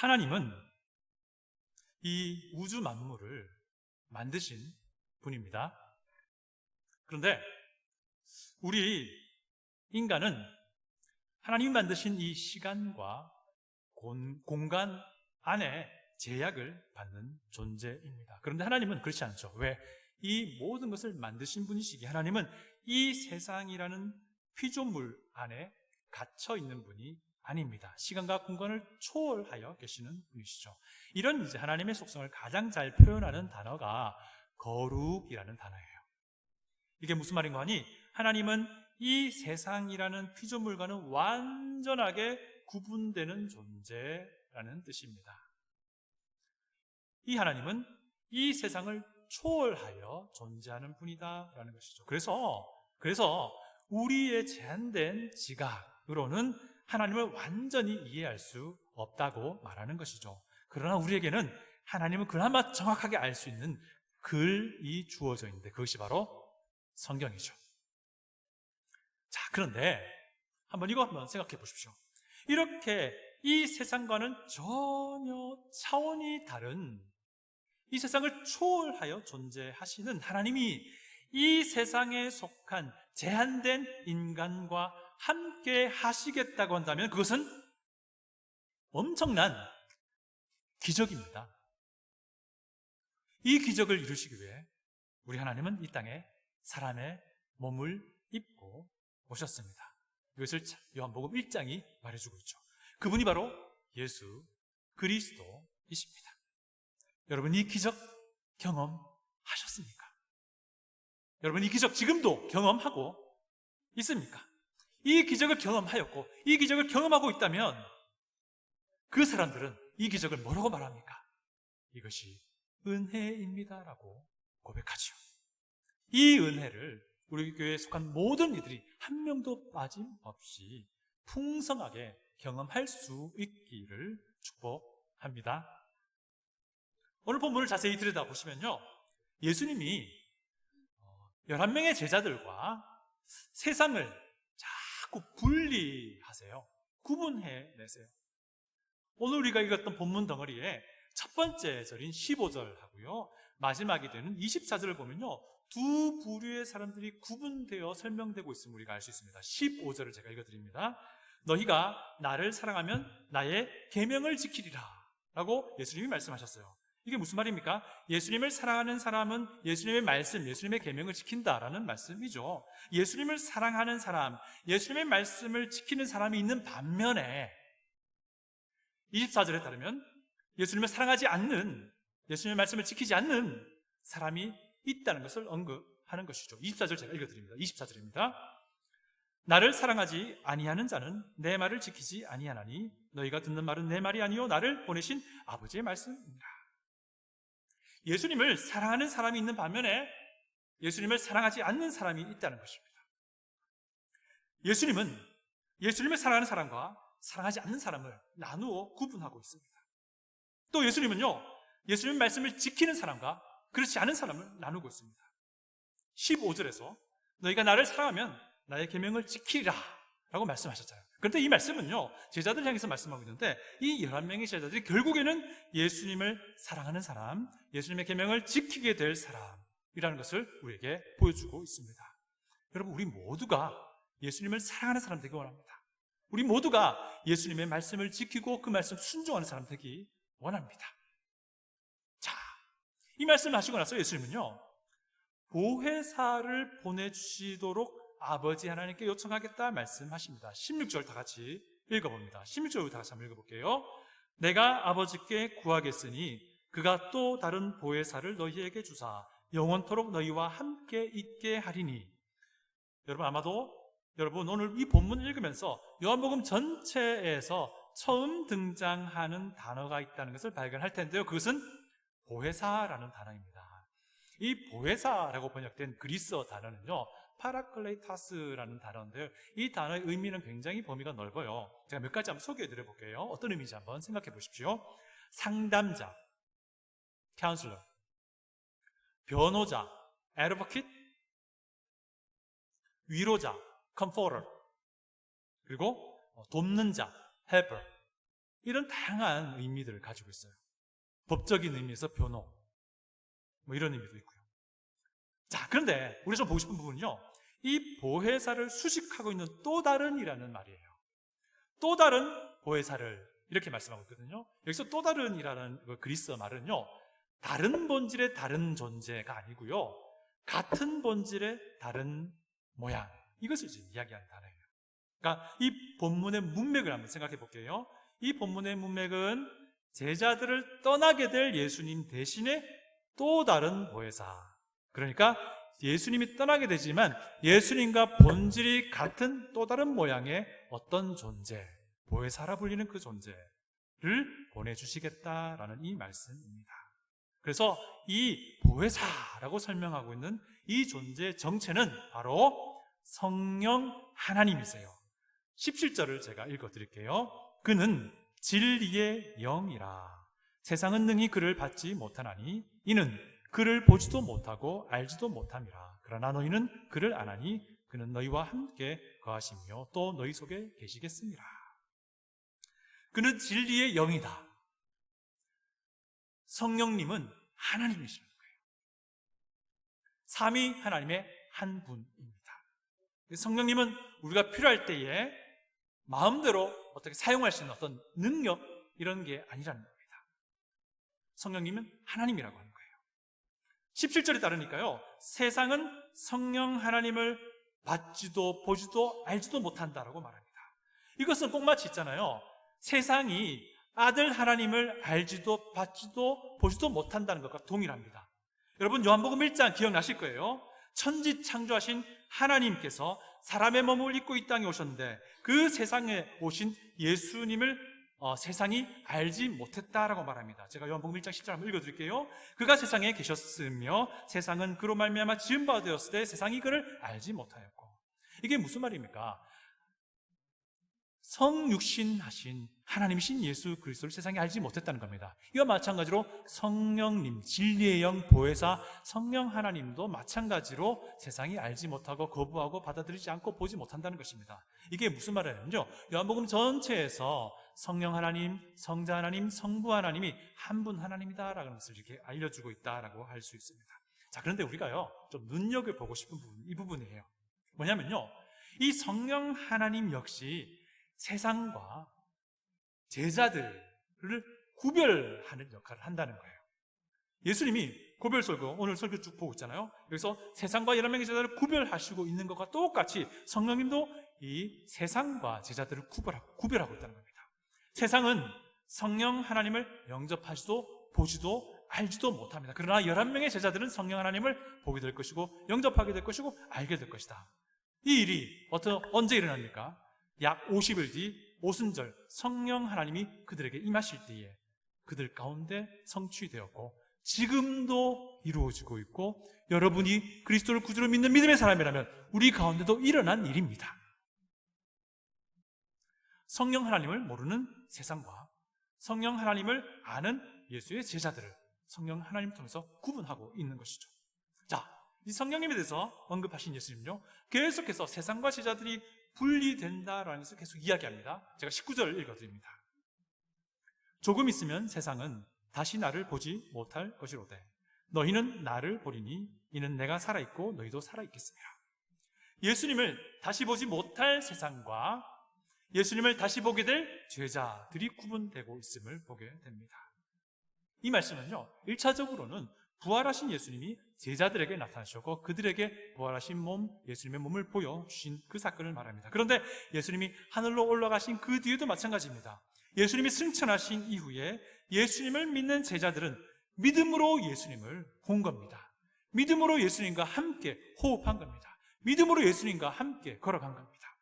하나님은 이 우주 만물을 만드신 분입니다. 그런데 우리 인간은 하나님이 만드신 이 시간과 공간 안에 제약을 받는 존재입니다. 그런데 하나님은 그렇지 않죠. 왜? 이 모든 것을 만드신 분이시기에 하나님은 이 세상이라는 피조물 안에 갇혀 있는 분이 아닙니다. 시간과 공간을 초월하여 계시는 분이시죠. 이런 이제 하나님의 속성을 가장 잘 표현하는 단어가 거룩이라는 단어예요. 이게 무슨 말인가 하니, 하나님은 이 세상이라는 피조물과는 완전하게 구분되는 존재라는 뜻입니다. 이 하나님은 이 세상을 초월하여 존재하는 분이다라는 것이죠. 그래서 우리의 제한된 지각으로는 하나님을 완전히 이해할 수 없다고 말하는 것이죠. 그러나 우리에게는 하나님을 그나마 정확하게 알 수 있는 글이 주어져 있는데 그것이 바로 성경이죠. 자, 그런데 이거 한번 생각해 보십시오. 이렇게 이 세상과는 전혀 차원이 다른 이 세상을 초월하여 존재하시는 하나님이 이 세상에 속한 제한된 인간과 함께 하시겠다고 한다면 그것은 엄청난 기적입니다. 이 기적을 이루시기 위해 우리 하나님은 이 땅에 사람의 몸을 입고 오셨습니다. 이것을 요한복음 1장이 말해주고 있죠. 그분이 바로 예수 그리스도이십니다. 여러분, 이 기적 경험하셨습니까? 여러분, 이 기적 지금도 경험하고 있습니까? 이 기적을 경험하였고 이 기적을 경험하고 있다면 그 사람들은 이 기적을 뭐라고 말합니까? 이것이 은혜입니다라고 고백하죠. 이 은혜를 우리 교회에 속한 모든 이들이 한 명도 빠짐없이 풍성하게 경험할 수 있기를 축복합니다. 오늘 본문을 자세히 들여다보시면요, 예수님이 11명의 제자들과 세상을 자꾸 분리하세요. 구분해내세요. 오늘 우리가 읽었던 본문 덩어리에 첫 번째 절인 15절하고요 마지막이 되는 24절을 보면요, 두 부류의 사람들이 구분되어 설명되고 있음을 우리가 알 수 있습니다. 15절을 제가 읽어드립니다. 너희가 나를 사랑하면 나의 계명을 지키리라 라고 예수님이 말씀하셨어요. 이게 무슨 말입니까? 예수님을 사랑하는 사람은 예수님의 말씀, 예수님의 계명을 지킨다라는 말씀이죠. 예수님을 사랑하는 사람, 예수님의 말씀을 지키는 사람이 있는 반면에 24절에 따르면 예수님을 사랑하지 않는, 예수님의 말씀을 지키지 않는 사람이 있다는 것을 언급하는 것이죠. 24절 제가 읽어드립니다. 24절입니다. 나를 사랑하지 아니하는 자는 내 말을 지키지 아니하나니 너희가 듣는 말은 내 말이 아니요 나를 보내신 아버지의 말씀이니라. 예수님을 사랑하는 사람이 있는 반면에 예수님을 사랑하지 않는 사람이 있다는 것입니다. 예수님은 예수님을 사랑하는 사람과 사랑하지 않는 사람을 나누어 구분하고 있습니다. 또 예수님은요, 예수님의 말씀을 지키는 사람과 그렇지 않은 사람을 나누고 있습니다. 15절에서 너희가 나를 사랑하면 나의 계명을 지키리라 라고 말씀하셨잖아요. 그런데 이 말씀은요, 제자들 향해서 말씀하고 있는데 이 11명의 제자들이 결국에는 예수님을 사랑하는 사람, 예수님의 계명을 지키게 될 사람이라는 것을 우리에게 보여주고 있습니다. 여러분, 우리 모두가 예수님을 사랑하는 사람 되기 원합니다. 우리 모두가 예수님의 말씀을 지키고 그 말씀 순종하는 사람 되기 원합니다. 자, 이 말씀을 하시고 나서 예수님은요, 보혜사를 보내주시도록 아버지 하나님께 요청하겠다 말씀하십니다. 16절 다 같이 읽어봅니다. 16절 다 같이 한번 읽어볼게요. 내가 아버지께 구하겠으니 그가 또 다른 보혜사를 너희에게 주사 영원토록 너희와 함께 있게 하리니. 여러분, 아마도 여러분 오늘 이 본문을 읽으면서 요한복음 전체에서 처음 등장하는 단어가 있다는 것을 발견할 텐데요, 그것은 보혜사라는 단어입니다. 이 보혜사라고 번역된 그리스어 단어는요, 파라클레이타스라는 단어인데요, 이 단어의 의미는 굉장히 범위가 넓어요. 제가 몇 가지 한번 소개해 드려 볼게요. 어떤 의미인지 한번 생각해 보십시오. 상담자, counselor, 변호자, advocate, 위로자, comforter, 그리고 돕는 자, helper, 이런 다양한 의미들을 가지고 있어요. 법적인 의미에서 변호, 이런 의미도 있고요. 자, 그런데 우리가 좀 보고 싶은 부분은요, 이 보혜사를 수식하고 있는 또 다른이라는 말이에요. 또 다른 보혜사를 이렇게 말씀하고 있거든요. 여기서 또 다른이라는 그리스어 말은요, 다른 본질의 다른 존재가 아니고요, 같은 본질의 다른 모양, 이것을 지금 이야기하는 단어예요. 그러니까 이 본문의 문맥을 한번 생각해 볼게요. 이 본문의 문맥은 제자들을 떠나게 될 예수님 대신에 또 다른 보혜사, 그러니까 예수님이 떠나게 되지만 예수님과 본질이 같은 또 다른 모양의 어떤 존재, 보혜사라 불리는 그 존재를 보내주시겠다라는 이 말씀입니다. 그래서 이 보혜사라고 설명하고 있는 이 존재의 정체는 바로 성령 하나님이세요. 17절을 제가 읽어드릴게요. 그는 진리의 영이라. 세상은 능히 그를 받지 못하나니 이는 그를 보지도 못하고 알지도 못함이라. 그러나 너희는 그를 아나니 그는 너희와 함께 거하시며 또 너희 속에 계시겠습니다. 그는 진리의 영이다. 성령님은 하나님이시는 거예요. 삼위 하나님의 한 분입니다. 성령님은 우리가 필요할 때에 마음대로 어떻게 사용할 수 있는 어떤 능력, 이런 게 아니라는 겁니다. 성령님은 하나님이라고 하는 거예요. 17절에 따르니까요, 세상은 성령 하나님을 받지도 보지도 알지도 못한다라고 말합니다. 이것은 꼭 마치 있잖아요, 세상이 아들 하나님을 알지도 받지도 보지도 못한다는 것과 동일합니다. 여러분, 요한복음 1장 기억나실 거예요. 천지 창조하신 하나님께서 사람의 몸을 입고 이 땅에 오셨는데 그 세상에 오신 예수님을 세상이 알지 못했다라고 말합니다. 제가 요한복음 1장 10절 한번 읽어드릴게요. 그가 세상에 계셨으며 세상은 그로 말미암아 지은 바 되었을 때 세상이 그를 알지 못하였고. 이게 무슨 말입니까? 성육신하신 하나님이신 예수 그리스도를 세상이 알지 못했다는 겁니다. 이와 마찬가지로 성령님, 진리의 영, 보혜사 성령 하나님도 마찬가지로 세상이 알지 못하고 거부하고 받아들이지 않고 보지 못한다는 것입니다. 이게 무슨 말이냐면요, 요한복음 전체에서 성령 하나님, 성자 하나님, 성부 하나님이 한 분 하나님이다라는 것을 이렇게 알려주고 있다라고 할 수 있습니다. 자, 그런데 우리가요, 좀 눈여겨보고 싶은 부분, 이 부분이에요. 뭐냐면요, 이 성령 하나님 역시 세상과 제자들을 구별하는 역할을 한다는 거예요. 예수님이 고별 설교, 오늘 설교 쭉 보고 있잖아요. 여기서 세상과 여러 명의 제자들을 구별하시고 있는 것과 똑같이 성령님도 이 세상과 제자들을 구별하고 있다는 겁니다. 세상은 성령 하나님을 영접하지도 보지도 알지도 못합니다. 그러나 11명의 제자들은 성령 하나님을 보게 될 것이고 영접하게 될 것이고 알게 될 것이다. 이 일이 언제 일어납니까? 약 50일 뒤 오순절 성령 하나님이 그들에게 임하실 때에 그들 가운데 성취되었고 지금도 이루어지고 있고 여러분이 그리스도를 구주로 믿는 믿음의 사람이라면 우리 가운데도 일어난 일입니다. 성령 하나님을 모르는 세상과 성령 하나님을 아는 예수의 제자들을 성령 하나님을 통해서 구분하고 있는 것이죠. 자, 이 성령님에 대해서 언급하신 예수님은요, 계속해서 세상과 제자들이 분리된다라는 것을 계속 이야기합니다. 제가 19절을 읽어드립니다. 조금 있으면 세상은 다시 나를 보지 못할 것이로되 너희는 나를 보리니 이는 내가 살아있고 너희도 살아있겠습니다. 예수님을 다시 보지 못할 세상과 예수님을 다시 보게 될 제자들이 구분되고 있음을 보게 됩니다. 이 말씀은요, 1차적으로는 부활하신 예수님이 제자들에게 나타나셨고 그들에게 부활하신 몸, 예수님의 몸을 보여주신 그 사건을 말합니다. 그런데 예수님이 하늘로 올라가신 그 뒤에도 마찬가지입니다. 예수님이 승천하신 이후에 예수님을 믿는 제자들은 믿음으로 예수님을 본 겁니다. 믿음으로 예수님과 함께 호흡한 겁니다. 믿음으로 예수님과 함께 걸어간 겁니다.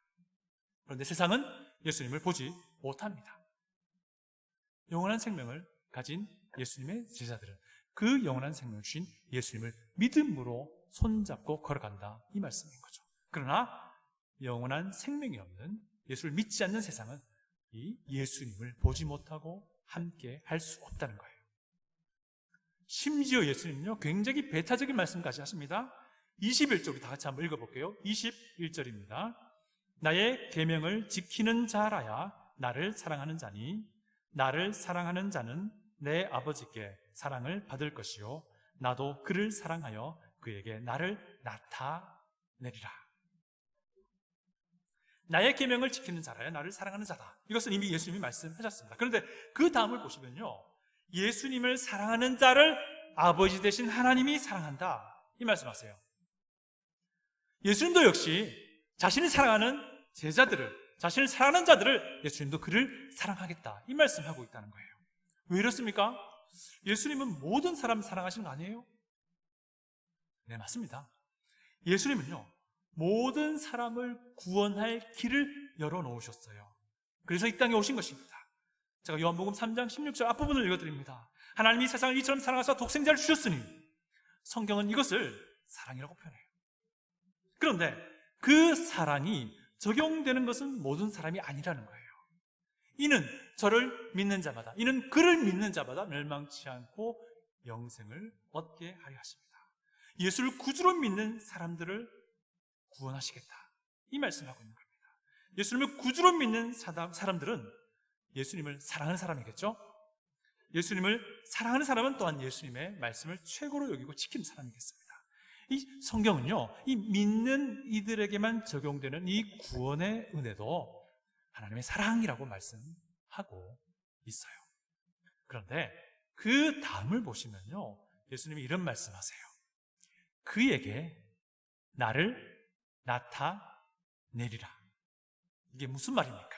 그런데 세상은 예수님을 보지 못합니다. 영원한 생명을 가진 예수님의 제자들은 그 영원한 생명을 주신 예수님을 믿음으로 손잡고 걸어간다, 이 말씀인 거죠. 그러나 영원한 생명이 없는 예수를 믿지 않는 세상은 이 예수님을 보지 못하고 함께 할 수 없다는 거예요. 심지어 예수님은요, 굉장히 배타적인 말씀까지 하십니다. 21절 다 같이 한번 읽어볼게요. 21절입니다. 나의 계명을 지키는 자라야 나를 사랑하는 자니 나를 사랑하는 자는 내 아버지께 사랑을 받을 것이요 나도 그를 사랑하여 그에게 나를 나타내리라. 나의 계명을 지키는 자라야 나를 사랑하는 자다. 이것은 이미 예수님이 말씀하셨습니다. 그런데 그 다음을 보시면요, 예수님을 사랑하는 자를 아버지 되신 하나님이 사랑한다, 이 말씀하세요. 예수님도 역시 자신을 사랑하는 제자들을, 자신을 사랑하는 자들을 예수님도 그를 사랑하겠다, 이 말씀하고 있다는 거예요. 왜 이렇습니까? 예수님은 모든 사람 사랑하시는 거 아니에요? 네, 맞습니다. 예수님은요, 모든 사람을 구원할 길을 열어놓으셨어요. 그래서 이 땅에 오신 것입니다. 제가 요한복음 3장 16절 앞부분을 읽어드립니다. 하나님이 세상을 이처럼 사랑하사 독생자를 주셨으니, 성경은 이것을 사랑이라고 표현해요. 그런데 그 사랑이 적용되는 것은 모든 사람이 아니라는 거예요. 이는 저를 믿는 자마다, 이는 그를 믿는 자마다 멸망치 않고 영생을 얻게 하려 하십니다. 예수를 구주로 믿는 사람들을 구원하시겠다, 이 말씀하고 있는 겁니다. 예수님을 구주로 믿는 사람들은 예수님을 사랑하는 사람이겠죠? 예수님을 사랑하는 사람은 또한 예수님의 말씀을 최고로 여기고 지키는 사람이겠습니다. 이 성경은요, 이 믿는 이들에게만 적용되는 이 구원의 은혜도 하나님의 사랑이라고 말씀하고 있어요. 그런데 그 다음을 보시면요, 예수님이 이런 말씀하세요. 그에게 나를 나타내리라. 이게 무슨 말입니까?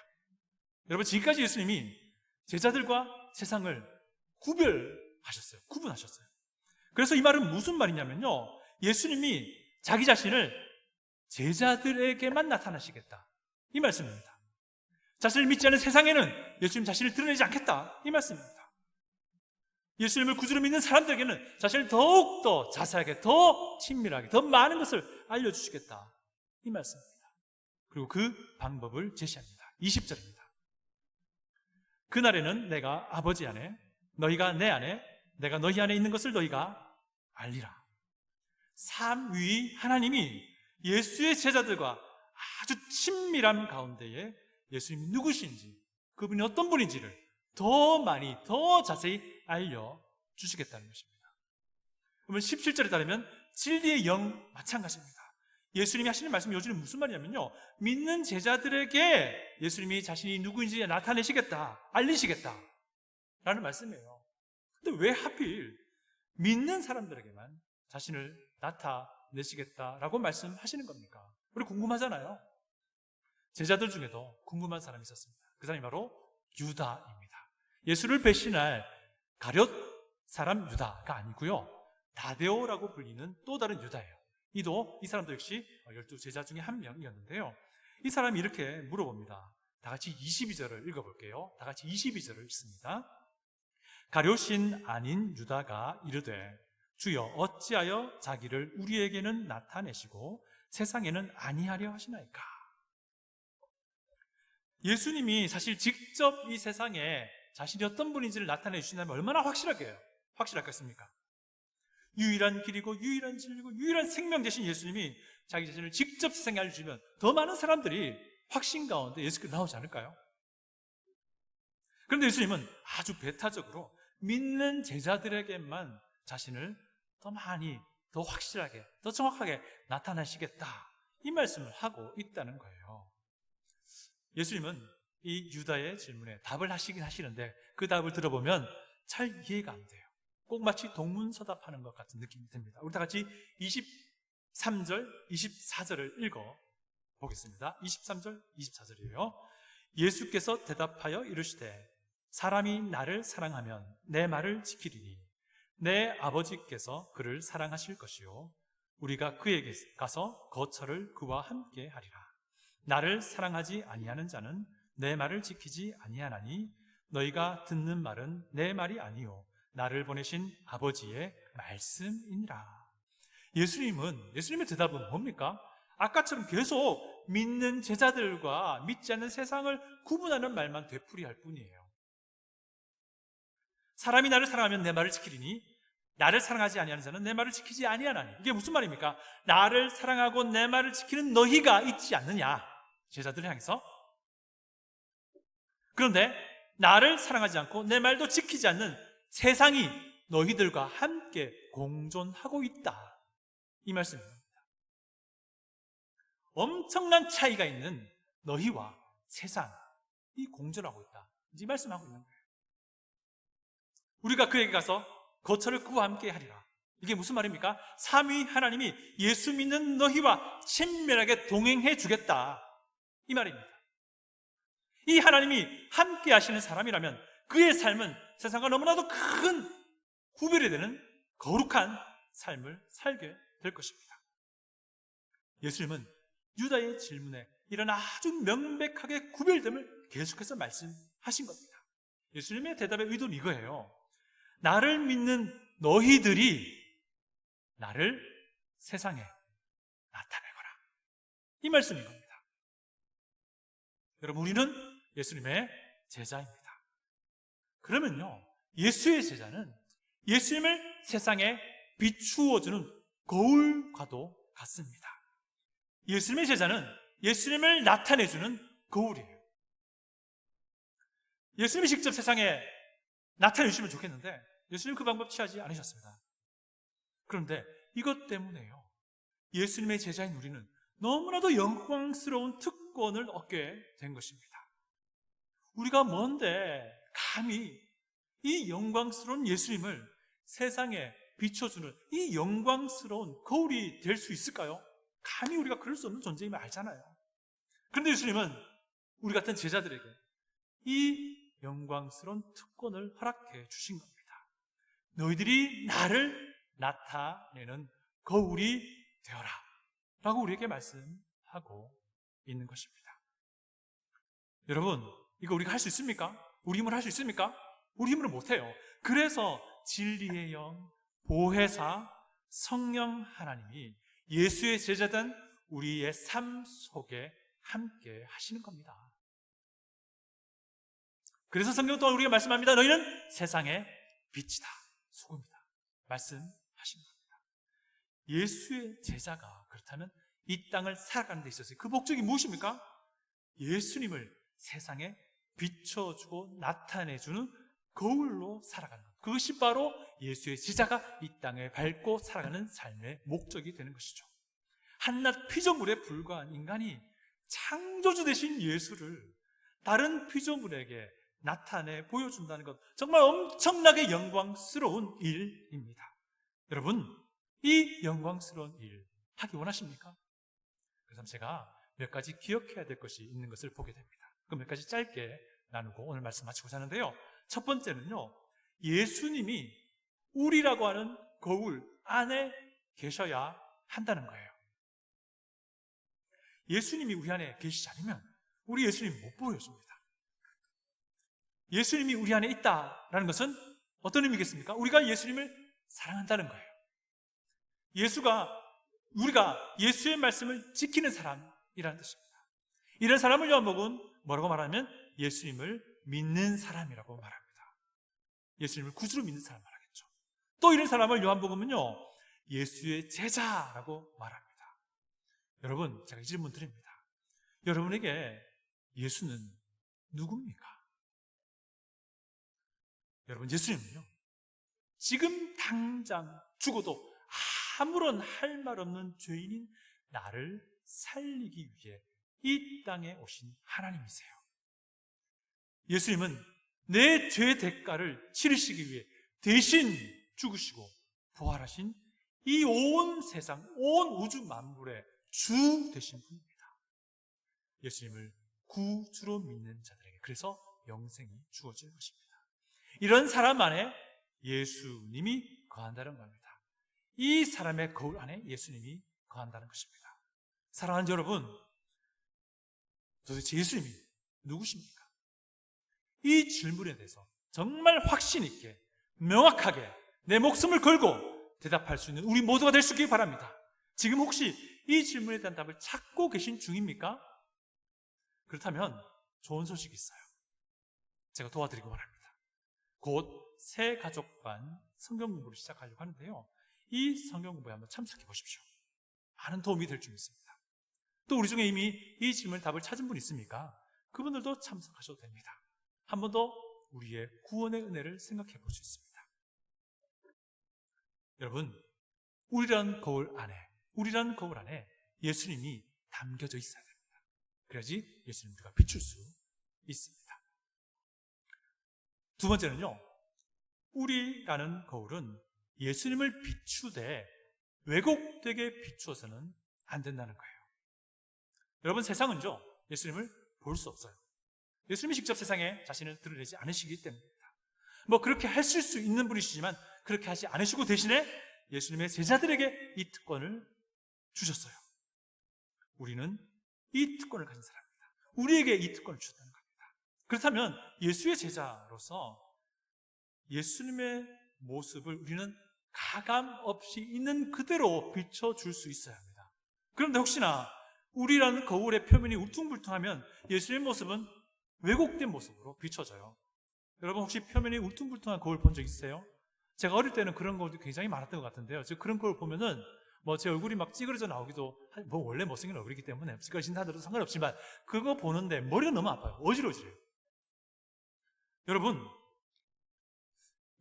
여러분, 지금까지 예수님이 제자들과 세상을 구별하셨어요. 구분하셨어요. 그래서 이 말은 무슨 말이냐면요, 예수님이 자기 자신을 제자들에게만 나타나시겠다, 이 말씀입니다. 자신을 믿지 않는 세상에는 예수님 자신을 드러내지 않겠다, 이 말씀입니다. 예수님을 구주로 믿는 사람들에게는 자신을 더욱더 자세하게, 더 친밀하게, 더 많은 것을 알려주시겠다, 이 말씀입니다. 그리고 그 방법을 제시합니다. 20절입니다. 그날에는 내가 아버지 안에, 너희가 내 안에, 내가 너희 안에 있는 것을 너희가 알리라. 삼위 하나님이 예수의 제자들과 아주 친밀한 가운데에 예수님이 누구신지, 그분이 어떤 분인지를 더 많이, 더 자세히 알려주시겠다는 것입니다. 그러면 17절에 따르면 진리의 영 마찬가지입니다. 예수님이 하시는 말씀이 요즘에 무슨 말이냐면요, 믿는 제자들에게 예수님이 자신이 누구인지 나타내시겠다, 알리시겠다 라는 말씀이에요. 근데 왜 하필 믿는 사람들에게만 자신을 나타내시겠다라고 말씀하시는 겁니까? 우리 궁금하잖아요. 제자들 중에도 궁금한 사람이 있었습니다. 그 사람이 바로 유다입니다. 예수를 배신할 가룟 사람 유다가 아니고요, 다데오라고 불리는 또 다른 유다예요. 이 사람도 역시 12제자 중에 한 명이었는데요, 이 사람이 이렇게 물어봅니다. 다 같이 22절을 읽어볼게요. 다 같이 22절을 읽습니다. 가룟인 아닌 유다가 이르되 주여 어찌하여 자기를 우리에게는 나타내시고 세상에는 아니하려 하시나이까? 예수님이 사실 직접 이 세상에 자신이 어떤 분인지를 나타내 주신다면 얼마나 확실하겠습니까? 유일한 길이고 유일한 진리고 유일한 생명 되신 예수님이 자기 자신을 직접 세상에 알려주면 더 많은 사람들이 확신 가운데 예수께 나오지 않을까요? 그런데 예수님은 아주 배타적으로 믿는 제자들에게만 자신을 더 많이, 더 확실하게, 더 정확하게 나타나시겠다, 이 말씀을 하고 있다는 거예요. 예수님은 이 유다의 질문에 답을 하시긴 하시는데 그 답을 들어보면 잘 이해가 안 돼요. 꼭 마치 동문서답하는 것 같은 느낌이 듭니다. 우리 다 같이 23절, 24절을 읽어보겠습니다. 23절, 24절이에요. 예수께서 대답하여 이르시되 사람이 나를 사랑하면 내 말을 지키리니 내 아버지께서 그를 사랑하실 것이요 우리가 그에게 가서 거처를 그와 함께 하리라. 나를 사랑하지 아니하는 자는 내 말을 지키지 아니하나니 너희가 듣는 말은 내 말이 아니요 나를 보내신 아버지의 말씀이니라. 예수님의 대답은 뭡니까? 아까처럼 계속 믿는 제자들과 믿지 않는 세상을 구분하는 말만 되풀이할 뿐이에요. 사람이 나를 사랑하면 내 말을 지키리니 나를 사랑하지 아니하는 자는 내 말을 지키지 아니하나니. 이게 무슨 말입니까? 나를 사랑하고 내 말을 지키는 너희가 있지 않느냐, 제자들을 향해서. 그런데 나를 사랑하지 않고 내 말도 지키지 않는 세상이 너희들과 함께 공존하고 있다. 이 말씀입니다. 엄청난 차이가 있는 너희와 세상이 공존하고 있다. 이 말씀하고 있는 거예요. 우리가 그에게 가서 거처를 그와 함께 하리라. 이게 무슨 말입니까? 삼위 하나님이 예수 믿는 너희와 친밀하게 동행해 주겠다. 이 말입니다. 이 하나님이 함께 하시는 사람이라면 그의 삶은 세상과 너무나도 큰 구별이 되는 거룩한 삶을 살게 될 것입니다. 예수님은 유다의 질문에 이런 아주 명백하게 구별됨을 계속해서 말씀하신 겁니다. 예수님의 대답의 의도는 이거예요. 나를 믿는 너희들이 나를 세상에 나타내거라. 이 말씀인 겁니다. 여러분, 우리는 예수님의 제자입니다. 그러면요, 예수의 제자는 예수님을 세상에 비추어주는 거울과도 같습니다. 예수님의 제자는 예수님을 나타내주는 거울이에요. 예수님이 직접 세상에 나타내주시면 좋겠는데 예수님 그 방법 취하지 않으셨습니다. 그런데 이것 때문에요, 예수님의 제자인 우리는 너무나도 영광스러운 특권을 얻게 된 것입니다. 우리가 뭔데 감히 이 영광스러운 예수님을 세상에 비춰주는 이 영광스러운 거울이 될 수 있을까요? 감히 우리가 그럴 수 없는 존재임을 알잖아요. 그런데 예수님은 우리 같은 제자들에게 이 영광스러운 특권을 허락해 주신 겁니다. 너희들이 나를 나타내는 거울이 되어라 라고 우리에게 말씀하고 있는 것입니다. 여러분, 이거 우리가 할 수 있습니까? 우리 힘으로 할 수 있습니까? 우리 힘으로 못해요. 그래서 진리의 영, 보혜사, 성령 하나님이 예수의 제자된 우리의 삶 속에 함께 하시는 겁니다. 그래서 성경 또한 우리가 말씀합니다. 너희는 세상의 빛이다, 소금이다 말씀하신 겁니다. 예수의 제자가 그렇다면 이 땅을 살아가는 데 있어서 그 목적이 무엇입니까? 예수님을 세상에 비춰주고 나타내주는 거울로 살아가는 것. 그것이 바로 예수의 제자가 이 땅을 밟고 살아가는 삶의 목적이 되는 것이죠. 한낱 피조물에 불과한 인간이 창조주 되신 예수를 다른 피조물에게 나타내 보여준다는 것, 정말 엄청나게 영광스러운 일입니다. 여러분, 이 영광스러운 일 하기 원하십니까? 그래서 제가 몇 가지 기억해야 될 것이 있는 것을 보게 됩니다. 그 몇 가지 짧게 나누고 오늘 말씀 마치고자 하는데요, 첫 번째는요, 예수님이 우리라고 하는 거울 안에 계셔야 한다는 거예요. 예수님이 우리 안에 계시지 않으면 우리 예수님 못 보여줍니다. 예수님이 우리 안에 있다라는 것은 어떤 의미겠습니까? 우리가 예수님을 사랑한다는 거예요. 우리가 예수의 말씀을 지키는 사람이라는 뜻입니다. 이런 사람을 요한복음은 뭐라고 말하면 예수님을 믿는 사람이라고 말합니다. 예수님을 구주로 믿는 사람 말하겠죠. 또 이런 사람을 요한복음은요, 예수의 제자라고 말합니다. 여러분, 제가 이 질문 드립니다. 여러분에게 예수는 누굽니까? 여러분, 예수님은요, 지금 당장 죽어도 아무런 할 말 없는 죄인인 나를 살리기 위해 이 땅에 오신 하나님이세요. 예수님은 내 죄 대가를 치르시기 위해 대신 죽으시고 부활하신 이 온 세상, 온 우주 만물의 주 되신 분입니다. 예수님을 구주로 믿는 자들에게 그래서 영생이 주어질 것입니다. 이런 사람 안에 예수님이 거한다는 겁니다. 이 사람의 거울 안에 예수님이 거한다는 것입니다. 사랑하는 여러분, 도대체 예수님이 누구십니까? 이 질문에 대해서 정말 확신 있게 명확하게 내 목숨을 걸고 대답할 수 있는 우리 모두가 될 수 있기를 바랍니다. 지금 혹시 이 질문에 대한 답을 찾고 계신 중입니까? 그렇다면 좋은 소식이 있어요. 제가 도와드리기 원합니다. 곧 새 가족반 성경 공부를 시작하려고 하는데요, 이 성경 공부에 한번 참석해 보십시오. 많은 도움이 될 줄 믿습니다. 또 우리 중에 이미 이 질문 답을 찾은 분 있습니까? 그분들도 참석하셔도 됩니다. 한 번 더 우리의 구원의 은혜를 생각해 볼 수 있습니다. 여러분, 우리란 거울 안에 예수님이 담겨져 있어야 됩니다. 그래야지 예수님 우리가 비출 수 있습니다. 두 번째는요, 우리라는 거울은 예수님을 비추되 왜곡되게 비추어서는 안 된다는 거예요. 여러분, 세상은요, 예수님을 볼 수 없어요. 예수님이 직접 세상에 자신을 드러내지 않으시기 때문입니다. 그렇게 하실 수 있는 분이시지만 그렇게 하지 않으시고 대신에 예수님의 제자들에게 이 특권을 주셨어요. 우리는 이 특권을 가진 사람입니다. 우리에게 이 특권을 주셨다는 겁니다. 그렇다면 예수의 제자로서 예수님의 모습을 우리는 가감 없이 있는 그대로 비춰줄 수 있어야 합니다. 그런데 혹시나 우리라는 거울의 표면이 울퉁불퉁하면 예수님의 모습은 왜곡된 모습으로 비춰져요. 여러분, 혹시 표면이 울퉁불퉁한 거울 본 적 있으세요? 제가 어릴 때는 그런 거울도 굉장히 많았던 것 같은데요. 그런 거울 보면은 제 얼굴이 막 찌그러져 나오기도, 원래 못생긴 얼굴이기 때문에 찌그러진 사람들도 상관없지만 그거 보는데 머리가 너무 아파요. 어지러워져요. 여러분,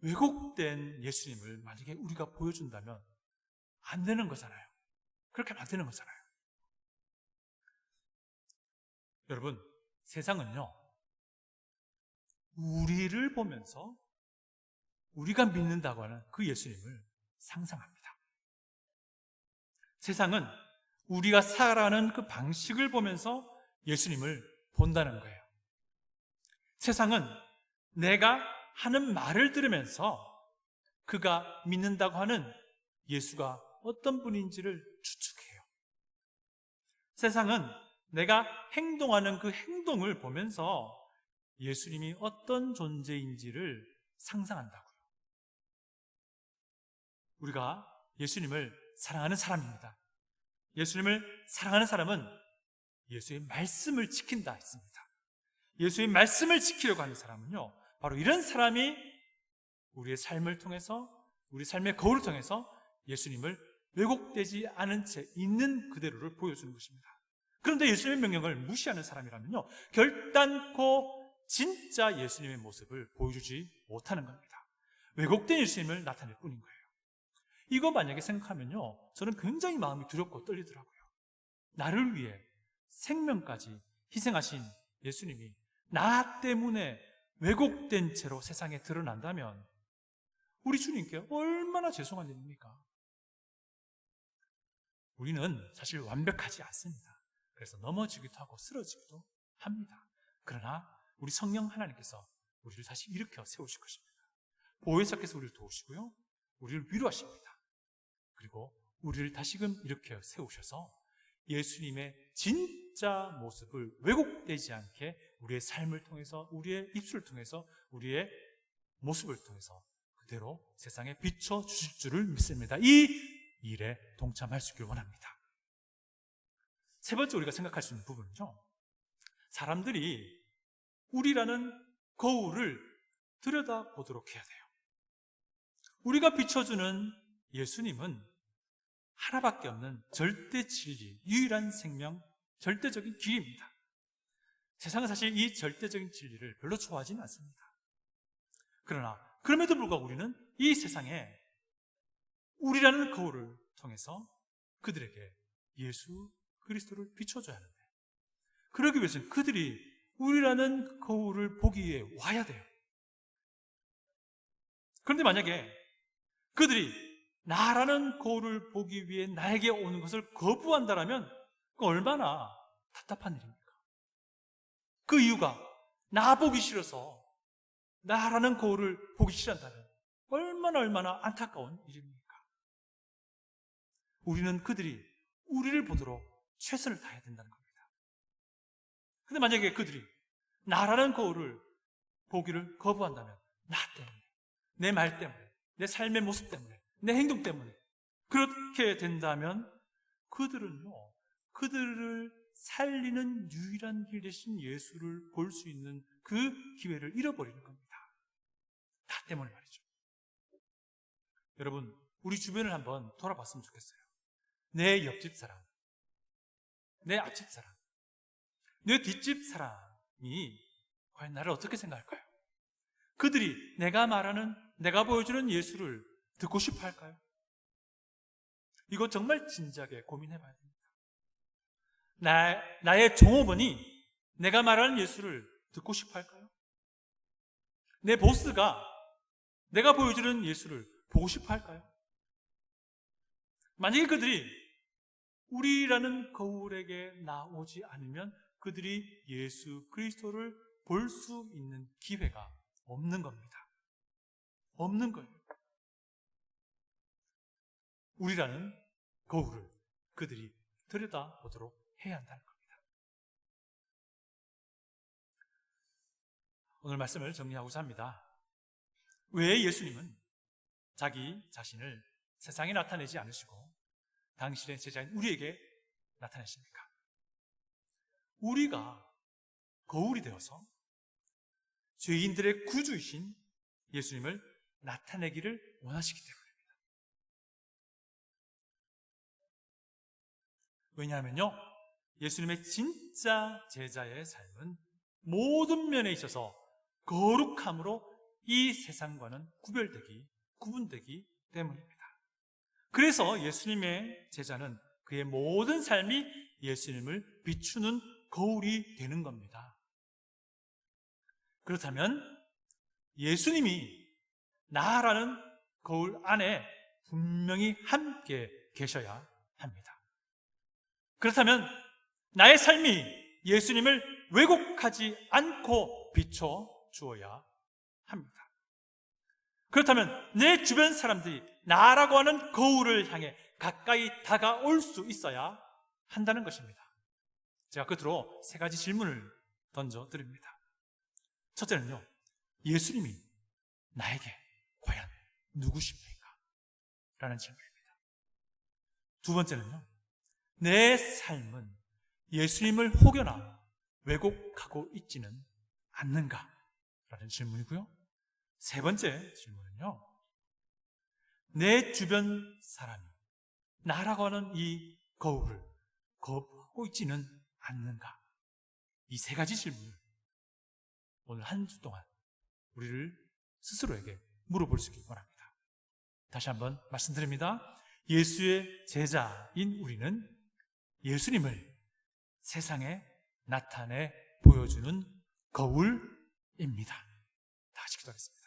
왜곡된 예수님을 만약에 우리가 보여준다면 안 되는 거잖아요. 그렇게 하면 안 되는 거잖아요. 여러분, 세상은요, 우리를 보면서 우리가 믿는다고 하는 그 예수님을 상상합니다. 세상은 우리가 살아가는 그 방식을 보면서 예수님을 본다는 거예요. 세상은 내가 하는 말을 들으면서 그가 믿는다고 하는 예수가 어떤 분인지를 추측해요. 세상은 내가 행동하는 그 행동을 보면서 예수님이 어떤 존재인지를 상상한다고요. 우리가 예수님을 사랑하는 사람입니다. 예수님을 사랑하는 사람은 예수의 말씀을 지킨다 했습니다. 예수의 말씀을 지키려고 하는 사람은요, 바로 이런 사람이 우리의 삶을 통해서, 우리 삶의 거울을 통해서 예수님을 왜곡되지 않은 채 있는 그대로를 보여주는 것입니다. 그런데 예수님의 명령을 무시하는 사람이라면요, 결단코 진짜 예수님의 모습을 보여주지 못하는 겁니다. 왜곡된 예수님을 나타낼 뿐인 거예요. 이거 만약에 생각하면요, 저는 굉장히 마음이 두렵고 떨리더라고요. 나를 위해 생명까지 희생하신 예수님이 나 때문에 왜곡된 채로 세상에 드러난다면 우리 주님께 얼마나 죄송한 일입니까? 우리는 사실 완벽하지 않습니다. 그래서 넘어지기도 하고 쓰러지기도 합니다. 그러나 우리 성령 하나님께서 우리를 다시 일으켜 세우실 것입니다. 보혜사께서 우리를 도우시고요, 우리를 위로하십니다. 그리고 우리를 다시금 일으켜 세우셔서 예수님의 진짜 모습을 왜곡되지 않게 우리의 삶을 통해서, 우리의 입술을 통해서, 우리의 모습을 통해서 그대로 세상에 비춰주실 줄을 믿습니다. 이 일에 동참할 수 있기를 원합니다. 세 번째 우리가 생각할 수 있는 부분은요, 사람들이 우리라는 거울을 들여다보도록 해야 돼요. 우리가 비춰주는 예수님은 하나밖에 없는 절대 진리, 유일한 생명, 절대적인 길입니다. 세상은 사실 이 절대적인 진리를 별로 좋아하지는 않습니다. 그러나 그럼에도 불구하고 우리는 이 세상에 우리라는 거울을 통해서 그들에게 예수 그리스도를 비춰줘야 하는데, 그러기 위해서는 그들이 우리라는 거울을 보기 위해 와야 돼요. 그런데 만약에 그들이 나라는 거울을 보기 위해 나에게 오는 것을 거부한다면 그 얼마나 답답한 일입니까? 그 이유가 나 보기 싫어서 나라는 거울을 보기 싫어한다면 얼마나 안타까운 일입니까? 우리는 그들이 우리를 보도록 최선을 다해야 된다는 겁니다. 근데 만약에 그들이 나라는 거울을 보기를 거부한다면 나 때문에, 내 말 때문에, 내 삶의 모습 때문에, 내 행동 때문에 그렇게 된다면 그들은요, 그들을 살리는 유일한 길 대신 예수를 볼 수 있는 그 기회를 잃어버리는 겁니다. 나 때문에 말이죠. 여러분, 우리 주변을 한번 돌아봤으면 좋겠어요. 내 옆집 사람, 내 앞집 사람, 내 뒷집 사람이 과연 나를 어떻게 생각할까요? 그들이 내가 말하는, 내가 보여주는 예수를 듣고 싶어 할까요? 이거 정말 진지하게 고민해 봐야 됩니다. 나의 종업원이 내가 말하는 예수를 듣고 싶어 할까요? 내 보스가 내가 보여주는 예수를 보고 싶어 할까요? 만약에 그들이 우리라는 거울에게 나오지 않으면 그들이 예수 그리스도를 볼 수 있는 기회가 없는 겁니다. 없는 거예요. 우리라는 거울을 그들이 들여다보도록 해야 한다는 겁니다. 오늘 말씀을 정리하고자 합니다. 왜 예수님은 자기 자신을 세상에 나타내지 않으시고 당신의 제자인 우리에게 나타내십니까? 우리가 거울이 되어서 죄인들의 구주이신 예수님을 나타내기를 원하시기 때문입니다. 왜냐하면요, 예수님의 진짜 제자의 삶은 모든 면에 있어서 거룩함으로 이 세상과는 구분되기 때문입니다. 그래서 예수님의 제자는 그의 모든 삶이 예수님을 비추는 거울이 되는 겁니다. 그렇다면 예수님이 나라는 거울 안에 분명히 함께 계셔야 합니다. 그렇다면 나의 삶이 예수님을 왜곡하지 않고 비춰 주어야 합니다. 그렇다면 내 주변 사람들이 나라고 하는 거울을 향해 가까이 다가올 수 있어야 한다는 것입니다. 제가 끝으로 3가지 질문을 던져드립니다. 첫째는요, 예수님이 나에게 과연 누구십니까? 라는 질문입니다. 두 번째는요, 내 삶은 예수님을 혹여나 왜곡하고 있지는 않는가? 라는 질문이고요. 세 번째 질문은요, 내 주변 사람이 나라고 하는 이 거울을 거부하고 있지는 않는가? 이 3가지 질문을 오늘 한 주 동안 우리를 스스로에게 물어볼 수 있기 바랍니다. 다시 한번 말씀드립니다. 예수의 제자인 우리는 예수님을 세상에 나타내 보여주는 거울입니다. 다 같이 기도하겠습니다.